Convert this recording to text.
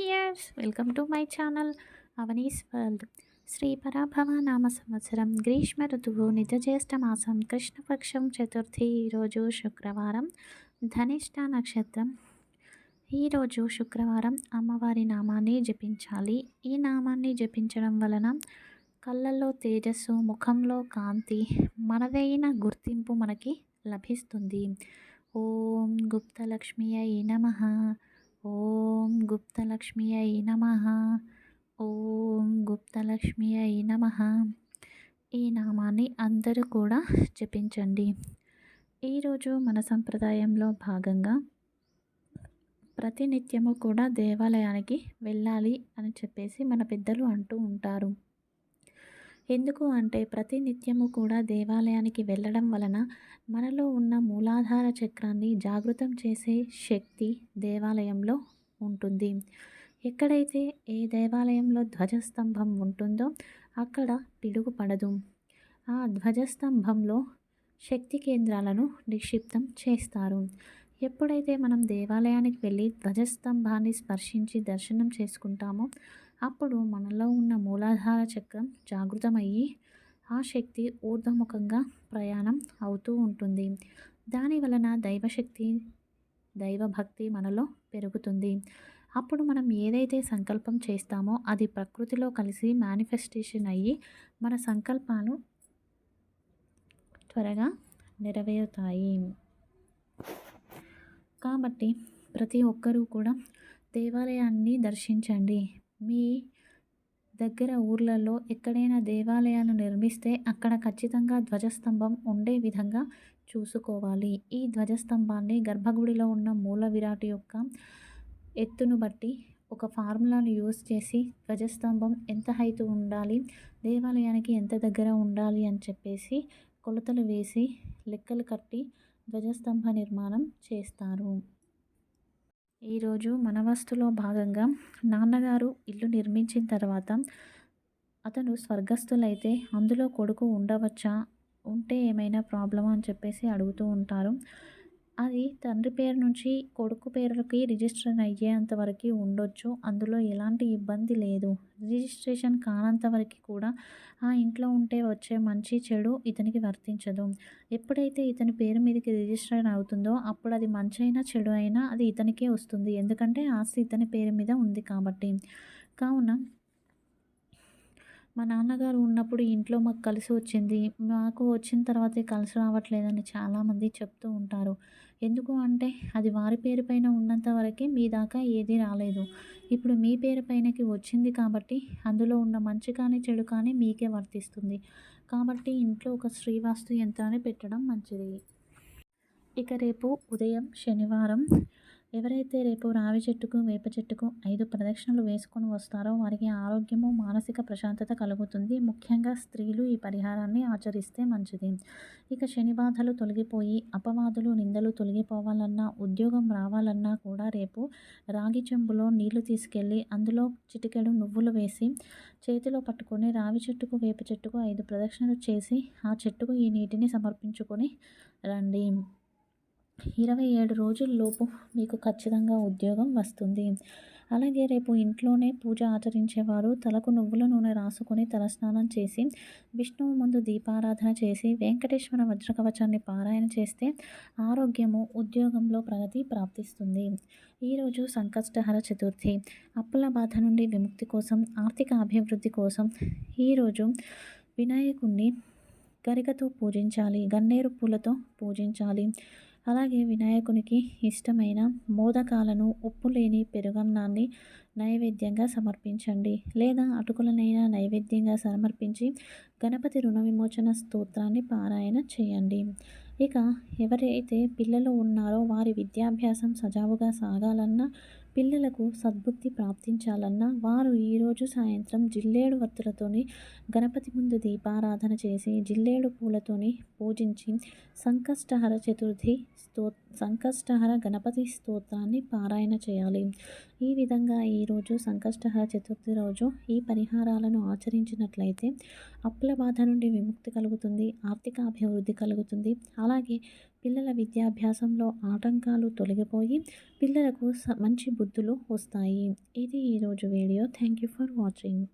Years welcome to my channel Avani's world. Shri Parabhava నామ సంవత్సరం గ్రీష్మ ఋతువు నిజజ్యేష్ఠ మాసం కృష్ణపక్షం చతుర్థి. ఈరోజు శుక్రవారం, ధనిష్ట నక్షత్రం. ఈరోజు శుక్రవారం అమ్మవారి నామాన్ని జపించాలి. ఈ నామాన్ని జపించడం వలన కళ్ళల్లో తేజస్సు, ముఖంలో కాంతి, మనదైన గుర్తింపు మనకి లభిస్తుంది. ఓం గుప్తలక్ష్మియై నమః. ఓం గుప్తలక్ష్మియై నమః. ఓం గుప్తలక్ష్మియై నమః. ఈ నామాన్ని అందరూ కూడా జపించండి. ఈరోజు మన సంప్రదాయంలో భాగంగా ప్రతినిత్యము కూడా దేవాలయానికి వెళ్ళాలి అని చెప్పేసి మన పెద్దలు అంటూ ఉంటారు. ఎందుకు అంటే ప్రతినిత్యము కూడా దేవాలయానికి వెళ్ళడం వలన మనలో ఉన్న మూలాధార చక్రాన్ని జాగృతం చేసే శక్తి దేవాలయంలో ఉంటుంది. ఎక్కడైతే ఏ దేవాలయంలో ధ్వజస్తంభం ఉంటుందో అక్కడ పిడుగు పడదు. ఆ ధ్వజస్తంభంలో శక్తి కేంద్రాలను నిక్షిప్తం చేస్తారు. ఎప్పుడైతే మనం దేవాలయానికి వెళ్ళి ధ్వజస్తంభాన్ని స్పర్శించి దర్శనం చేసుకుంటామో అప్పుడు మనలో ఉన్న మూలాధార చక్రం జాగృతమయ్యి ఆ శక్తి ఊర్ధ్వముఖంగా ప్రయాణం అవుతూ ఉంటుంది. దాని వలన దైవశక్తి, దైవభక్తి మనలో పెరుగుతుంది. అప్పుడు మనం ఏదైతే సంకల్పం చేస్తామో అది ప్రకృతిలో కలిసి మేనిఫెస్టేషన్ అయ్యి మన సంకల్పాలు త్వరగా నెరవేరుతాయి. కాబట్టి ప్రతి ఒక్కరూ కూడా దేవాలయాన్ని దర్శించండి. మీ దగ్గర ఊర్లలో ఎక్కడైనా దేవాలయాలు నిర్మిస్తే అక్కడ ఖచ్చితంగా ధ్వజస్తంభం ఉండే విధంగా చూసుకోవాలి. ఈ ధ్వజస్తంభాన్ని గర్భగుడిలో ఉన్న మూల విరాట్ యొక్క ఎత్తును బట్టి ఒక ఫార్ములాను యూస్ చేసి ధ్వజస్తంభం ఎంత హైట్ ఉండాలి, దేవాలయానికి ఎంత దగ్గర ఉండాలి అని చెప్పేసి కొలతలు వేసి లెక్కలు కట్టి ధ్వజస్తంభ నిర్మాణం చేస్తారు. ఈరోజు మనవస్తులో భాగంగా నాన్నగారు ఇల్లు నిర్మించిన తర్వాత అతను స్వర్గస్థులైతే అందులో కొడుకు ఉండవచ్చా, ఉంటే ఏమైనా ప్రాబ్లమా అని చెప్పేసి అడుగుతూ ఉంటారు. అది తండ్రి పేరు నుంచి కొడుకు పేరుకి రిజిస్టర్ అయ్యేంత వరకు ఉండొచ్చు. అందులో ఎలాంటి ఇబ్బంది లేదు. రిజిస్ట్రేషన్ కానంత వరకు కూడా ఆ ఇంట్లో ఉంటే వచ్చే మంచి చెడు ఇతనికి వర్తించదు. ఎప్పుడైతే ఇతని పేరు మీదకి రిజిస్టర్ అవుతుందో అప్పుడు అది మంచి అయినా చెడు అయినా అది ఇతనికే వస్తుంది. ఎందుకంటే ఆస్తి ఇతని పేరు మీద ఉంది కాబట్టి. కావున మా నాన్నగారు ఉన్నప్పుడు ఇంట్లో మాకు కలిసి వచ్చింది, మాకు వచ్చిన తర్వాతే కలిసి రావట్లేదని చాలామంది చెప్తూ ఉంటారు. ఎందుకు అంటే అది వారి పేరు పైన ఉన్నంత వరకే మీ దాకా ఏది రాలేదు. ఇప్పుడు మీ పేరు పైనకి వచ్చింది కాబట్టి అందులో ఉన్న మంచి కానీ చెడు కానీ మీకే వర్తిస్తుంది. కాబట్టి ఇంట్లో ఒక శ్రీవాస్తు యంత్రాన్ని పెట్టడం మంచిది. ఇక రేపు ఉదయం శనివారం ఎవరైతే రేపు రావి చెట్టుకు, వేప చెట్టుకు 5 ప్రదక్షిణలు వేసుకొని వస్తారో వారికి ఆరోగ్యము, మానసిక ప్రశాంతత కలుగుతుంది. ముఖ్యంగా స్త్రీలు ఈ పరిహారాన్ని ఆచరిస్తే మంచిది. ఇక శని బాధలు తొలగిపోయి అపవాదులు, నిందలు తొలగిపోవాలన్నా, ఉద్యోగం రావాలన్నా కూడా రేపు రాగి చెంబులో నీళ్లు తీసుకెళ్ళి అందులో చిటికెడు నువ్వులు వేసి చేతిలో పట్టుకొని రావి చెట్టుకు, వేప చెట్టుకు 5 ప్రదక్షిణలు చేసి ఆ చెట్టుకు ఈ నీటిని సమర్పించుకొని రండి. 27 రోజుల్లోపు మీకు ఖచ్చితంగా ఉద్యోగం వస్తుంది. అలాగే రేపు ఇంట్లోనే పూజ ఆచరించేవారు తలకు నువ్వుల నూనె రాసుకొని తలస్నానం చేసి విష్ణువు ముందు దీపారాధన చేసి వెంకటేశ్వర వజ్రకవచాన్ని పారాయణ చేస్తే ఆరోగ్యము, ఉద్యోగంలో ప్రగతి ప్రాప్తిస్తుంది. ఈరోజు సంకష్టహర చతుర్థి. అప్పుల బాధ నుండి విముక్తి కోసం, ఆర్థిక అభివృద్ధి కోసం ఈరోజు వినాయకుణ్ణి గరికతో పూజించాలి, గన్నేరు పూలతో పూజించాలి. అలాగే వినాయకునికి ఇష్టమైన మోదకాలను, ఉప్పు లేని పెరుగన్నాన్ని నైవేద్యంగా సమర్పించండి. లేదా అటుకులనైనా నైవేద్యంగా సమర్పించి గణపతి రుణ విమోచన స్తోత్రాన్ని పారాయణ చేయండి. ఇక ఎవరైతే పిల్లలు ఉన్నారో వారి విద్యాభ్యాసం సజావుగా సాగాలన్నా, పిల్లలకు సద్బుద్ధి ప్రాప్తించాలన్నా వారు ఈరోజు సాయంత్రం జిల్లేడు వత్తులతోని గణపతి ముందు దీపారాధన చేసి జిల్లేడు పూలతోని పూజించి సంకష్టహర చతుర్థి సంకష్టహర గణపతి స్తోత్రాన్ని పారాయణ చేయాలి. ఈ విధంగా ఈరోజు సంకష్టహర చతుర్థి రోజు ఈ పరిహారాలను ఆచరించినట్లయితే అప్పుల బాధ నుండి విముక్తి కలుగుతుంది, ఆర్థిక అభివృద్ధి కలుగుతుంది. అలాగే పిల్లల విద్యాభ్యాసంలో ఆటంకాలు తొలగిపోయి పిల్లలకు మంచి బుద్ధులు వస్తాయి. ఇది ఈరోజు video. Thank you for watching.